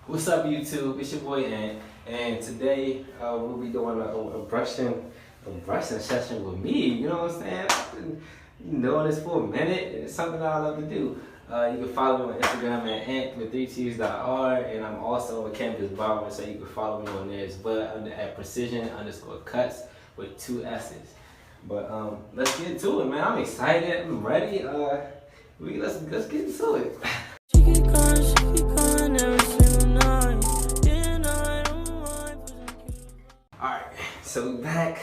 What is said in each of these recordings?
What's up, YouTube? It's your boy Ant, and today we'll be doing a brushing session with me. You know what I'm saying? I've been doing this for a minute. It's something that I love to do. You can follow me on Instagram at ant3ts.r, and I'm also a campus barber, so you can follow me on there as well under at precision_cuts with 2 S's. But let's get to it, man. I'm excited. I'm ready. Let's get into it. She keep calling every single night. Yeah, I don't mind. Alright, so we back.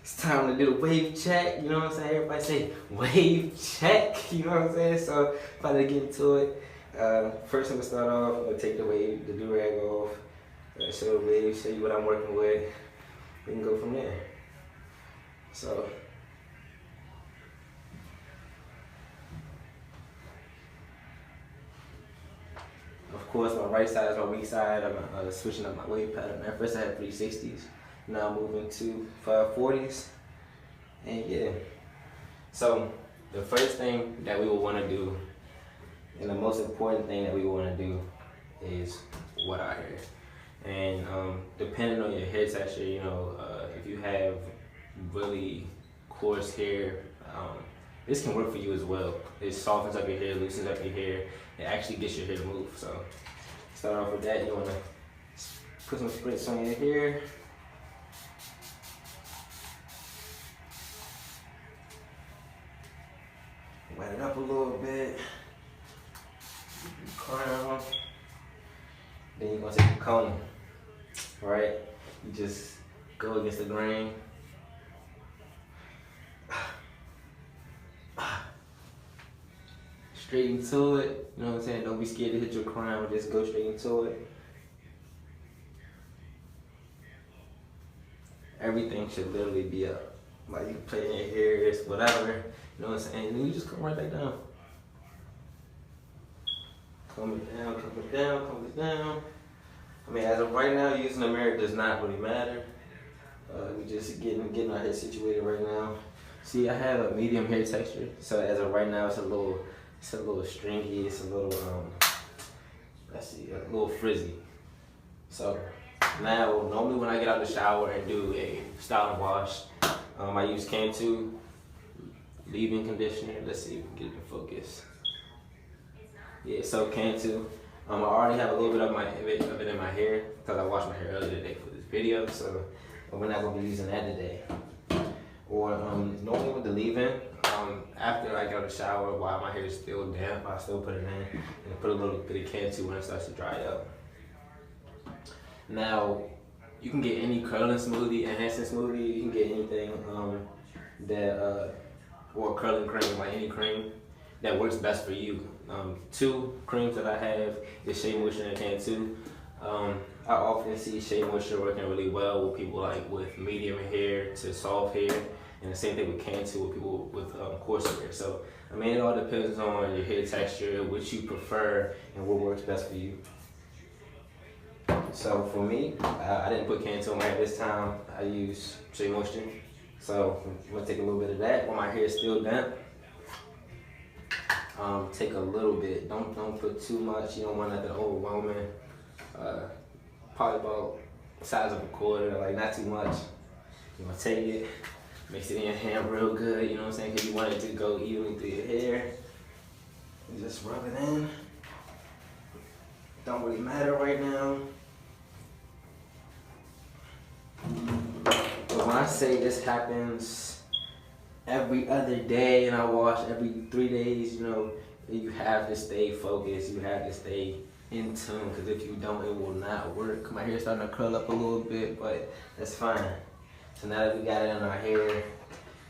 It's time to do the wave check. You know what I'm saying? Everybody say wave check. You know what I'm saying? So about to get into it. First I'm gonna start off. I'm gonna take the do-rag off. Show the wave, show you what I'm working with. We can go from there. So of course, my right side is my weak side. I'm switching up my wave pattern. At first I had 360s. Now I'm moving to 540s. And yeah. So the first thing that we will want to do, and the most important thing that we want to do, is wet our hair. And depending on your hair texture, you know, if you have really coarse hair, this can work for you as well. It softens up your hair, loosens up your hair. It actually gets your hair to move. So start off with that. You want to put some spritz on your hair. Wet it up a little bit. Crown. Then you're gonna take your comb. Right? You just go against the grain. Straight into it, you know what I'm saying? Don't be scared to hit your crown, just go straight into it. Everything should literally be up. Like you play in your hair, it's whatever, you know what I'm saying? And then you just come right back down. Comb it down, comb it down, comb it down. I mean, as of right now, using the mirror does not really matter. We just getting our hair situated right now. See, I have a medium hair texture, so as of right now, it's a little stringy, it's a little, a little frizzy. So now, normally when I get out of the shower and do a styling wash, I use Cantu leave-in conditioner. Let's see if we can get it in focus. Yeah, so Cantu. I already have a little bit of it in my hair because I washed my hair earlier today for this video, so we're not gonna be using that today. Or normally with the leave-in, after I get out of the shower, while my hair is still damp, I still put it in and put a little bit of Cantu when it starts to dry up. Now, you can get any curling smoothie, enhancing smoothie, you can get anything or curling cream, like any cream that works best for you. 2 creams that I have is Shea Moisture and Cantu. I often see Shea Moisture working really well with people like with medium hair to soft hair, and the same thing with Cantu with people with coarse hair. So I mean, it all depends on your hair texture, which you prefer, and what works best for you. So for me, I didn't put Cantu on my hair this time. I used Shea Moisture. So I'm gonna take a little bit of that while my hair is still damp. Take a little bit. Don't put too much. You don't want nothing overwhelming. Probably about the size of a quarter, like not too much. You want to take it, mix it in your hand real good. You know what I'm saying? Because you want it to go evenly through your hair. And just rub it in. Don't really matter right now. But when I say this happens every other day and I wash every 3 days, you know, you have to stay focused. You have to stay in tune, because if you don't, it will not work. My hair's starting to curl up a little bit, but that's fine. So now that we got it in our hair, you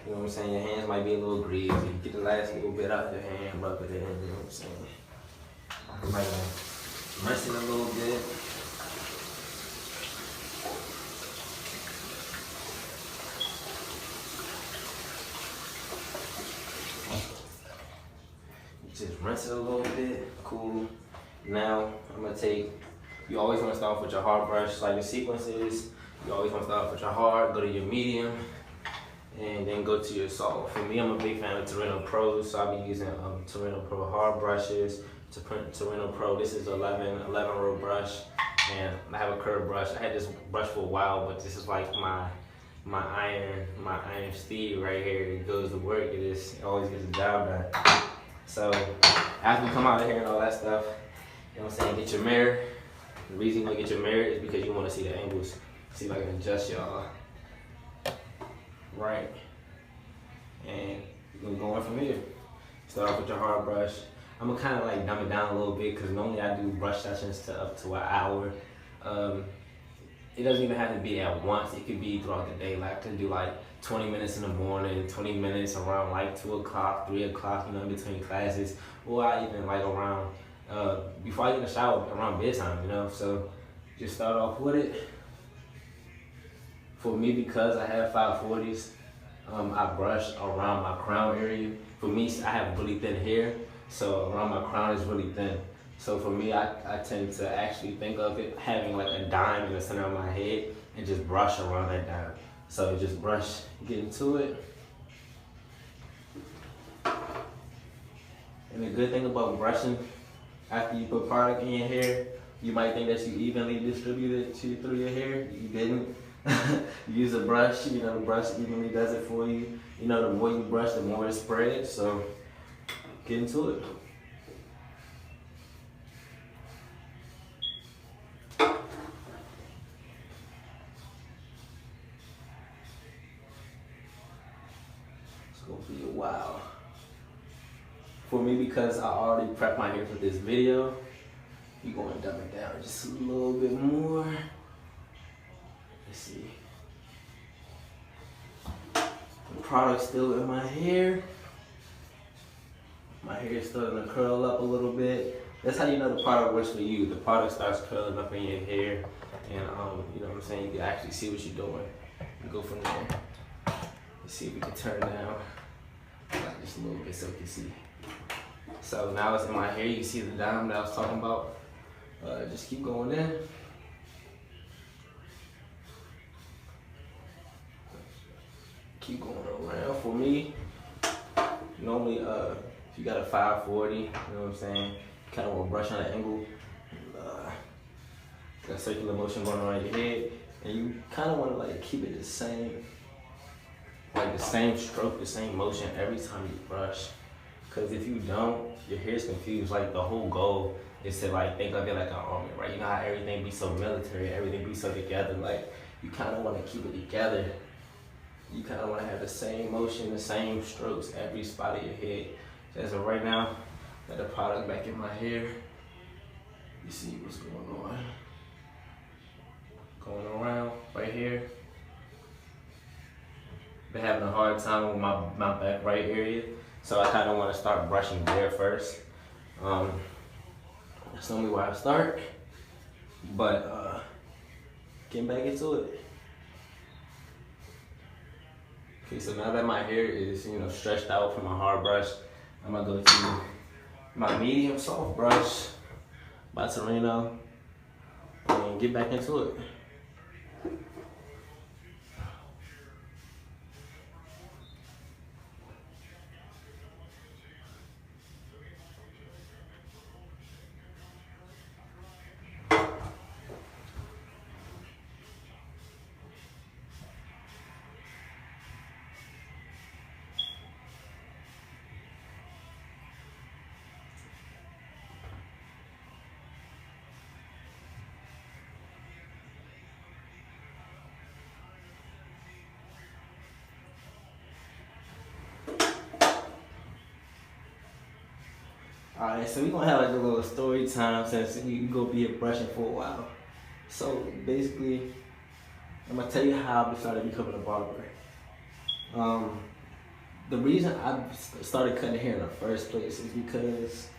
know what I'm saying, your hands might be a little greasy. Get the last little bit out of your hand, rub it in, you know what I'm saying. You might want to rinse it a little bit. Just rinse it a little bit, cool. Now, I'm gonna you always wanna start off with your hard brush, like the sequence is, you always wanna start off with your hard, go to your medium, and then go to your soft. For me, I'm a big fan of Torino Pros, so I'll be using Torino Pro hard brushes, Torino Pro. This is 11 row brush, and I have a curved brush. I had this brush for a while, but this is like my iron steed right here. It goes to work. It always gets the job done. So after you come out of here and all that stuff, you know what I'm saying, get your mirror. The reason you want to get your mirror is because you want to see the angles. See if I can adjust y'all. Right. And you're going to go in from here. Start off with your hard brush. I'm going to kind of like dumb it down a little bit because normally I do brush sessions to up to an hour. It doesn't even have to be at once. It could be throughout the day. Like I could do like 20 minutes in the morning, 20 minutes around like 2 o'clock, 3 o'clock, you know, in between classes. Or I even like around, before I get in the shower, around bedtime, you know. So just start off with it. For me, because I have 540s, I brush around my crown area. For me, I have really thin hair, so around my crown is really thin. So for me, I tend to actually think of it having like a dime in the center of my head and just brush around that dime. So just brush, get into it. And the good thing about brushing, after you put product in your hair, you might think that you evenly distributed it through your hair. You didn't. You use a brush, you know, the brush evenly does it for you. You know, the more you brush, the more it spreads. So get into it. Be a while. For me, because I already prepped my hair for this video, you're going to dumb it down just a little bit more. Let's see. The product's still in my hair. My hair is starting to curl up a little bit. That's how you know the product works for you. The product starts curling up in your hair, and you know what I'm saying. You can actually see what you're doing. You go from there. Let's see if we can turn down. Just a little bit so you can see. So now it's in my hair. You can see the dime that I was talking about. Just keep going in. Keep going around. For me, normally if you got a 540, you know what I'm saying, kind of want to brush on an angle. Got circular motion going around your head, and you kind of want to like keep it the same. Like the same stroke, the same motion every time you brush. Cause if you don't, your hair's confused. Like the whole goal is to like think of it like an army, right? You know how everything be so military, everything be so together. Like you kind of want to keep it together. You kind of want to have the same motion, the same strokes every spot of your head. So as of right now, got the product back in my hair. You see what's going on. Going around right here. Been having a hard time with my back right area, so I kind of want to start brushing there first. That's normally where I start, but getting back into it. Okay, so now that my hair is, you know, stretched out from my hard brush, I'm gonna go to my medium soft brush by Torino and get back into it. Alright, so we're gonna have like a little story time since we go be here brushing for a while. So basically, I'm gonna tell you how I started becoming a barber. The reason I started cutting hair in the first place is because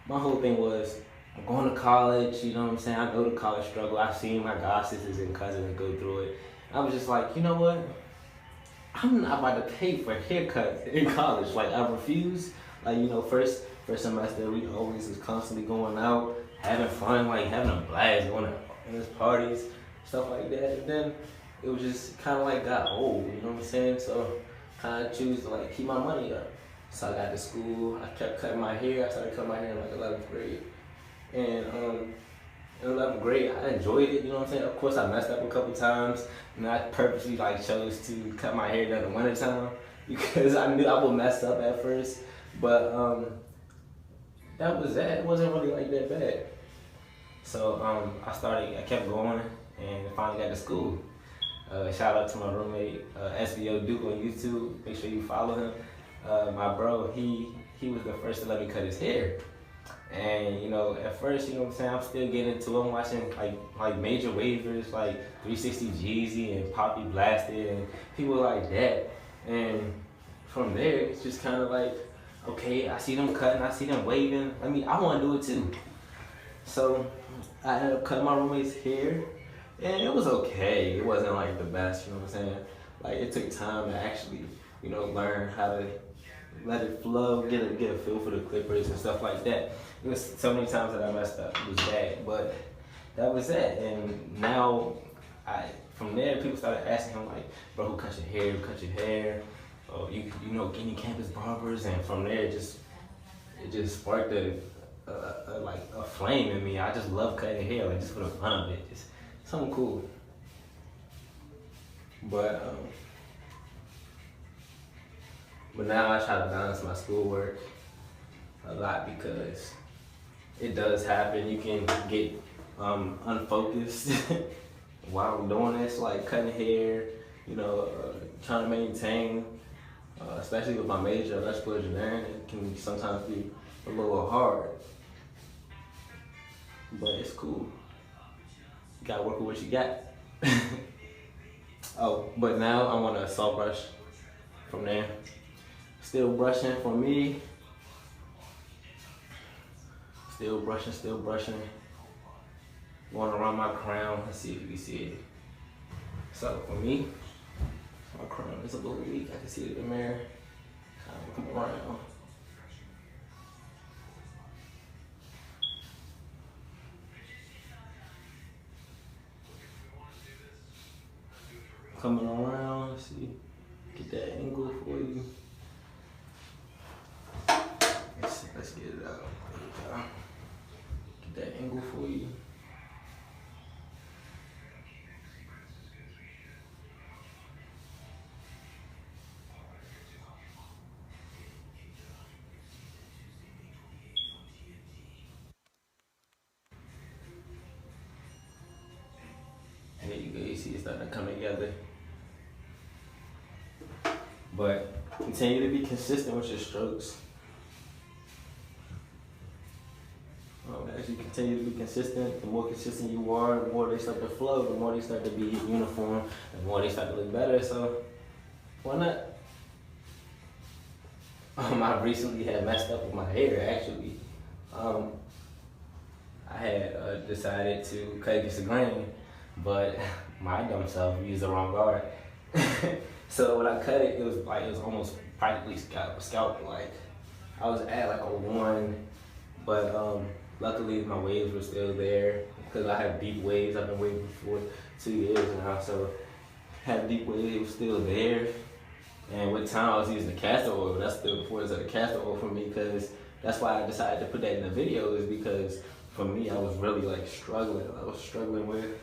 my whole thing was, I'm going to college, you know what I'm saying? I know the college struggle. I've seen my god sisters and cousins go through it. I was just like, you know what? I'm not about to pay for haircuts in college. Like, I refuse. Like, you know, first semester, we always was constantly going out, having fun, like having a blast, going to these parties, stuff like that. And then it was just kind of like got old, you know what I'm saying? So kind of choose to like keep my money up. So I got to school, I kept cutting my hair. I started cutting my hair in like 11th grade. And in 11th grade, I enjoyed it, you know what I'm saying? Of course, I messed up a couple times, and I purposely like chose to cut my hair during the winter time because I knew I would mess up at first. But that was that. It wasn't really like that bad. So I kept going, and finally got to school. Shout out to my roommate, SBO Duke on YouTube. Make sure you follow him. My bro, he was the first to let me cut his hair. And you know, at first, you know what I'm saying, I'm still getting into it. I'm watching like major wavers like 360 Jeezy and Poppy Blasted and people like that. And from there, it's just kind of like, okay, I see them cutting, I see them waving. I want to do it too. So I ended up cutting my roommate's hair, and it was okay. It wasn't like the best, you know what I'm saying? Like it took time to actually, you know, learn how to let it flow, get a feel for the clippers and stuff like that. It was so many times that I messed up. It was bad, but that was it. And now, from there, people started asking him like, "Bro, who cut your hair? Who cut your hair? Oh, you know any campus barbers?" And from there, it just sparked a flame in me. I just love cutting hair, like just for the fun of it, just something cool. But now I try to balance my schoolwork a lot because it does happen. You can get unfocused while I'm doing this, like cutting hair, you know, trying to maintain, especially with my major, electrical engineering, it can sometimes be a little hard. But it's cool. You gotta work with what you got. Oh, but now I want to saw brush from there. Still brushing for me. Still brushing. Going around my crown. Let's see if you can see it. So for me, my crown is a little weak. I can see it in the mirror. Kind of come around. Coming around, let's see. Get that angle for you. Let's get it out. There you go. Get that angle for you. There you go. You see it's starting to come together. But continue to be consistent with your strokes. As you continue to be consistent, the more consistent you are, the more they start to flow, the more they start to be uniform, the more they start to look better. So why not? I recently had messed up with my hair actually. I had decided to cut against the grain, but my dumb self used the wrong guard. So when I cut it, it was almost practically scalp. Like I was at like a 1, but luckily my waves were still there because I have deep waves. I've been waving for 2 years now, so had deep waves. It was still there. And with time, I was using the castor oil. That's the importance of the castor oil for me, because that's why I decided to put that in the video, is because for me, I was really like struggling. I was struggling with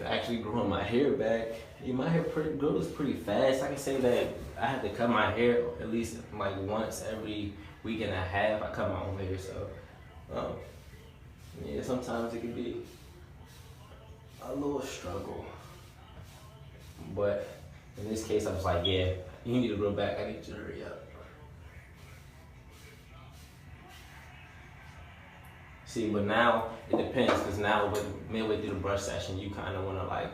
actually growing my hair back. My hair grows pretty fast. I can say that I have to cut my hair at least like once every week and a half. I cut my own hair, so yeah, sometimes it can be a little struggle. But in this case, I was like, yeah, you need to grow back. I need you to hurry up. See, but now it depends, because now midway through the brush session, you kind of want to like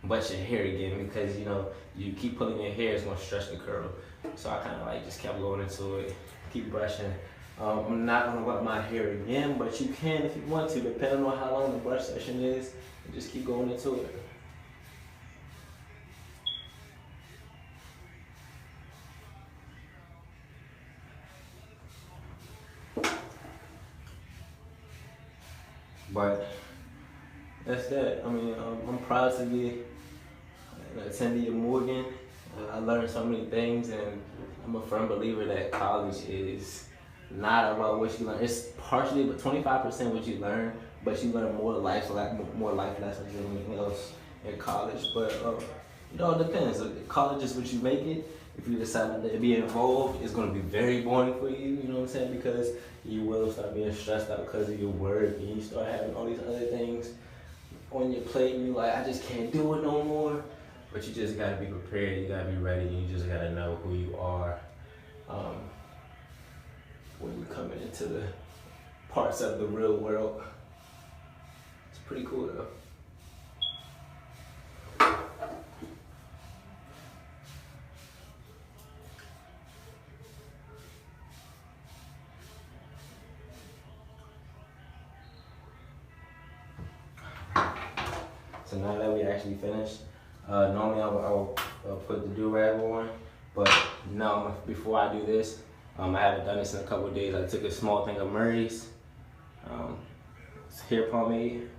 butt your hair again, because you know you keep pulling your hair, it's gonna stretch the curl. So I kind of like just kept going into it, keep brushing. I'm not gonna wet my hair again, but you can if you want to, depending on how long the brush session is, and just keep going into it. But that's that. I mean, I'm proud to be an attendee of Morgan. I learned so many things, and I'm a firm believer that college is not about what you learn. It's partially, but 25% what you learn, but you learn more life lessons than anything else in college. But it all depends. College is what you make it. If you decide to be involved, it's going to be very boring for you. You know what I'm saying? Because you will start being stressed out because of your work, and you start having all these other things on your plate, and you're like, I just can't do it no more. But you just gotta be prepared, you gotta be ready, and you just gotta know who you are when you're coming into the parts of the real world. It's pretty cool though. So now that we actually finished, normally I'll put the do-rag on, but no, before I do this, I haven't done this in a couple of days. I took a small thing of Murray's hair pomade,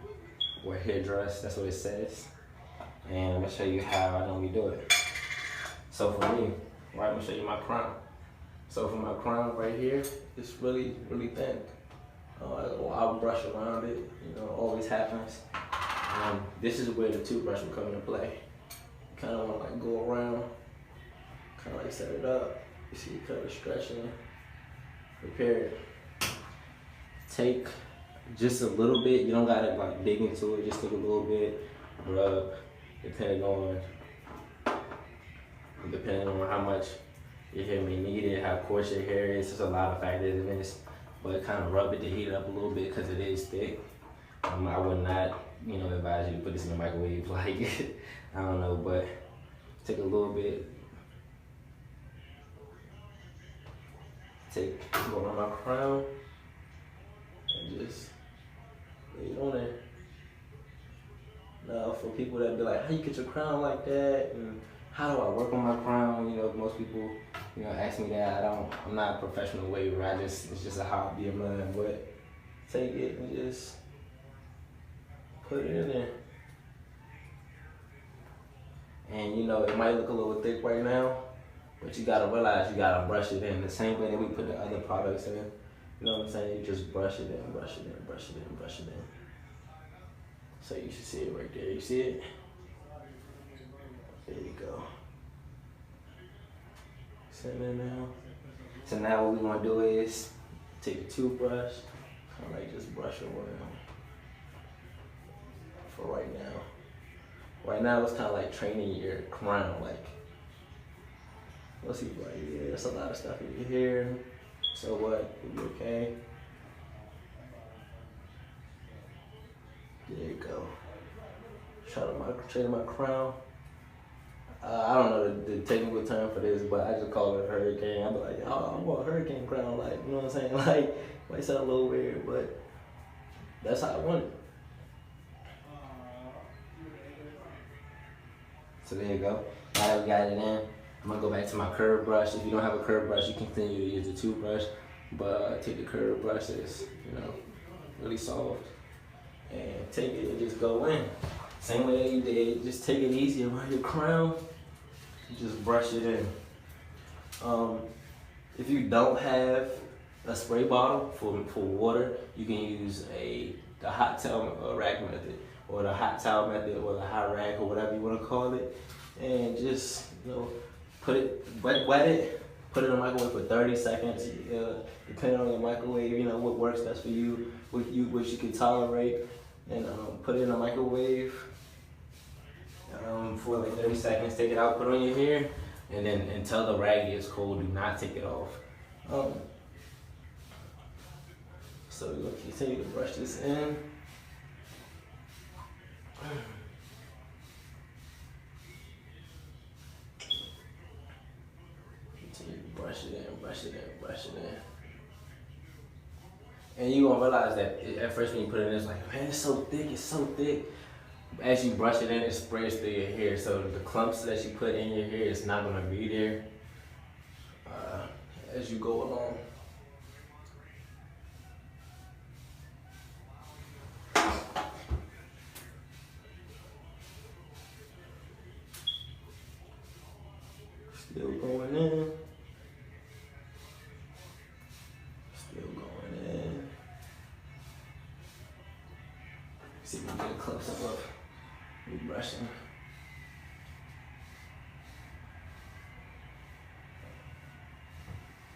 or hair dress, that's what it says. And I'm gonna show you how I normally do it. So for me, right, I'm gonna show you my crown. So for my crown right here, it's really, really thin. I'll brush around it, you know, always happens. This is where the toothbrush will come into play. You kind of want to like go around, kind of like set it up. You see it kind of stretching, prepare it. Take just a little bit. You don't gotta like dig into it. Just take a little bit, rub, depending on how much your hair may need it, how coarse your hair is. There's a lot of factors in this, but kind of rub it to heat it up a little bit because it is thick. I would not, you know, advise you to put this in the microwave. Like, I don't know, but take a little bit. Go around my crown and just lay it on there. Now, for people that be like, how you get your crown like that, and how do I work on my crown? You know, most people, you know, ask me that. I'm not a professional waver. It's just a hobby of mine. But take it and just put it in there. And you know, it might look a little thick right now, but you gotta realize you gotta brush it in the same way that we put the other products in. You know what I'm saying? You just brush it in, brush it in, brush it in, brush it in. So you should see it right there. You see it? There you go. Sitting in now. So now what we want to do is take a toothbrush, kind of like just brush around. For right now. Right now it's kind of like training your crown. Like, let's see right here. There's a lot of stuff in your hair. So what? You'll be okay. There you go. Training my crown. I don't know the technical term for this, but I just call it a hurricane. I be like, oh, I want a hurricane crown, like, you know what I'm saying? Like, might sound a little weird, but that's how I want it. So there you go. Now that we got it in, I'm gonna go back to my curved brush. If you don't have a curved brush, you can continue to use the toothbrush, but take the curved brush that's, you know, really soft, and take it and just go in. Same way that you did, just take it easy around your crown, just brush it in. If you don't have a spray bottle for water, you can use the hot towel rack method, or the hot towel method, or the hot rag, or whatever you want to call it, and just, you know, put it, wet it, put it in the microwave for 30 seconds, depending on your microwave, you know, what works best for you, what you can tolerate, and put it in the microwave for like 30 seconds, take it out, put it on your hair, and then until the rag gets cold, do not take it off. So we're gonna continue to brush this in. Continue to brush it in, brush it in, brush it in. And you're gonna realize that at first when you put it in, it's like, man, it's so thick, it's so thick. As you brush it in, it sprays through your hair, so the clumps that you put in your hair is not gonna be there as you go along. Still going in. see if we can get a close up of me brushing.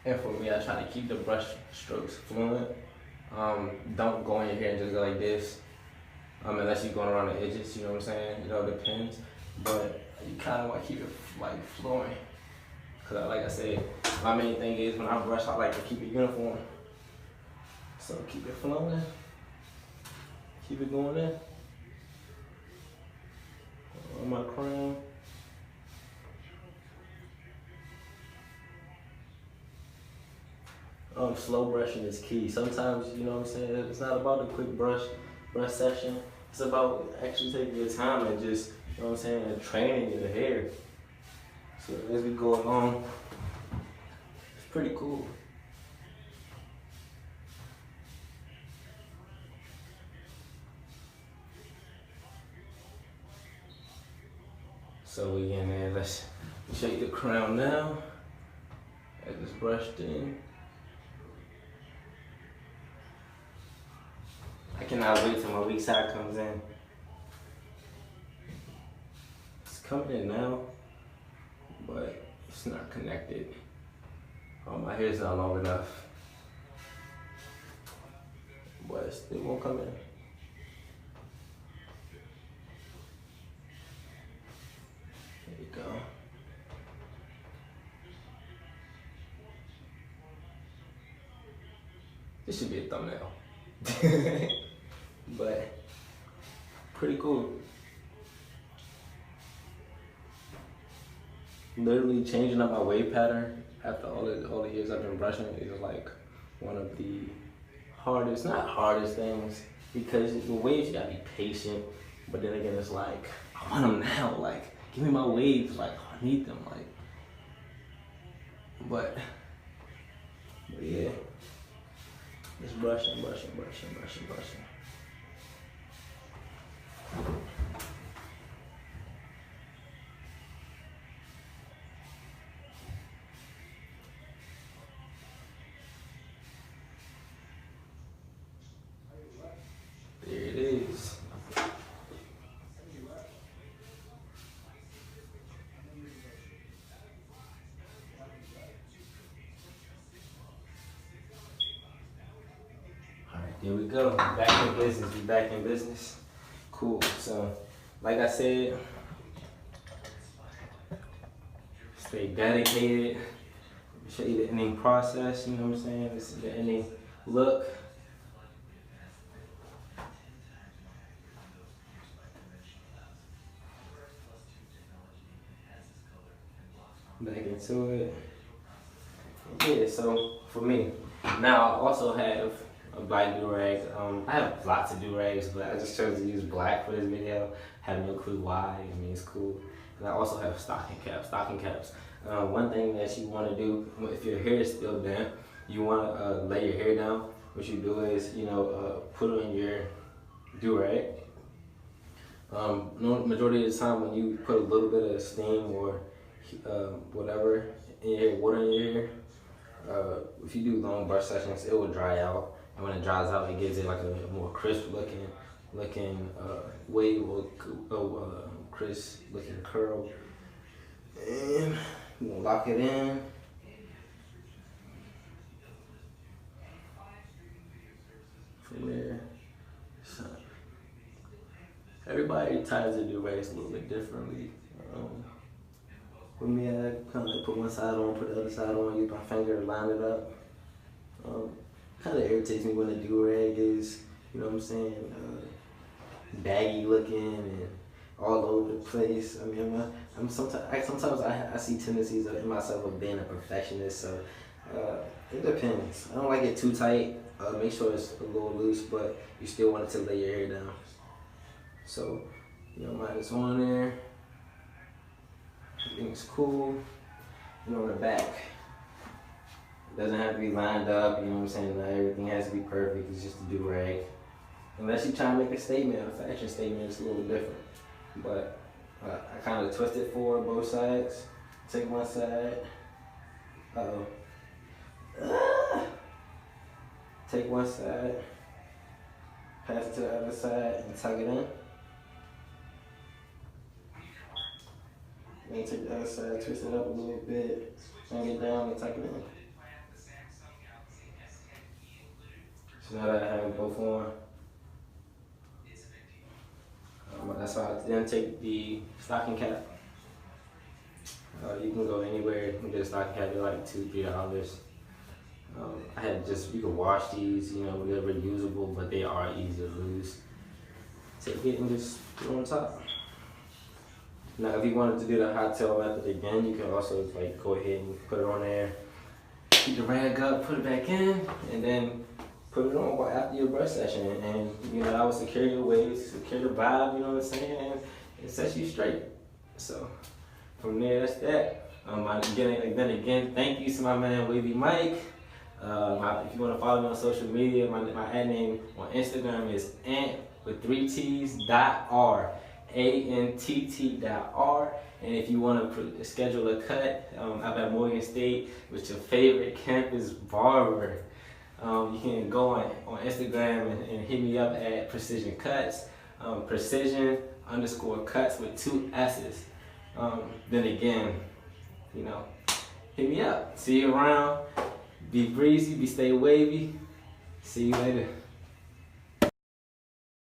And for me, I try to keep the brush strokes fluent. Don't go in your hair and just go like this. Unless you're going around the edges, you know what I'm saying? It all depends. But you kind of want to keep it like flowing. Cause like I said, my main thing is when I brush, I like to keep it uniform. So keep it flowing. Keep it going in. On my crown. Slow brushing is key. Sometimes, you know what I'm saying, it's not about the quick brush session. It's about actually taking your time and just, you know what I'm saying, and training your hair. So as we go along, it's pretty cool. So we in there, let's shake the crown now. I just brushed in. I cannot wait till my weak side comes in. It's coming in now, but it's not connected. Oh, my hair's not long enough, but it still won't come in. There you go. This should be a thumbnail. But pretty cool. Literally changing up my wave pattern after all the years I've been brushing is like one of the hardest, not hardest things, because the waves you gotta be patient, but then again it's like I want them now, like give me my waves, like I need them, like. But yeah, just brushing. There it is. Alright, there we go. Back in business. We back in business. Cool. So, like I said, stay dedicated. Show you the ending process, you know what I'm saying? This is the ending look. Back into it. Yeah, so for me, now I also have a black do-rag. I have lots of do-rags, but I just chose to use black for this video. Have no clue why. I mean, it's cool. And I also have stocking caps. One thing that you want to do, if your hair is still damp, you want to lay your hair down. What you do is, put on your do-rag. Majority of the time when you put a little bit of steam or whatever in your hair, water in your hair, if you do long brush sessions, it will dry out. And when it dries out, it gives it like a more crisp looking wave or crisp looking curl. And you gonna lock it in. From there. So, everybody ties their do-rags a little bit differently. With me, I kind of put one side on, put the other side on, use my finger to line it up. Kind of irritates me when the do-rag is, you know what I'm saying, baggy looking and all over the place. I mean, sometimes I see tendencies in myself of being a perfectionist, so it depends. I don't like it too tight. Make sure it's a little loose, but you still want it to lay your hair down. So, mine is on there. Everything's cool. On the back, it doesn't have to be lined up, you know what I'm saying? Not everything has to be perfect, it's just a do-rag. Unless you're trying to make a statement, a fashion statement, it's a little different. But I kind of twist it forward both sides. Take one side. Take one side. pass it to the other side and tuck it in. Then take the other side, twist it up a little bit, bring it down and tuck it in. So now that I have both on, that's why I then take the stocking cap. You can go anywhere, you can get a stocking cap, they're like $2, $3. I had you can wash these, you know, they're reusable, but they are easy to lose. Take it and just put it on top. Now, if you wanted to do the hot tail method again, you can also like go ahead and put it on there, keep the rag up, put it back in, and then put it on after your brush session. And you know, that will secure your waves, secure the vibe, you know what I'm saying, and it sets you straight. So from there, that's that. Again, thank you to my man Wavy Mike. If you want to follow me on social media, my ad name on Instagram is ant with 3 T's.r. ANTT.R. And if you want to schedule a cut up at Morgan State with your favorite campus barber, you can go on Instagram and hit me up at Precision Cuts, Precision_cuts with 2 S's. Then again, you know, hit me up. See you around. Be breezy, stay wavy. See you later.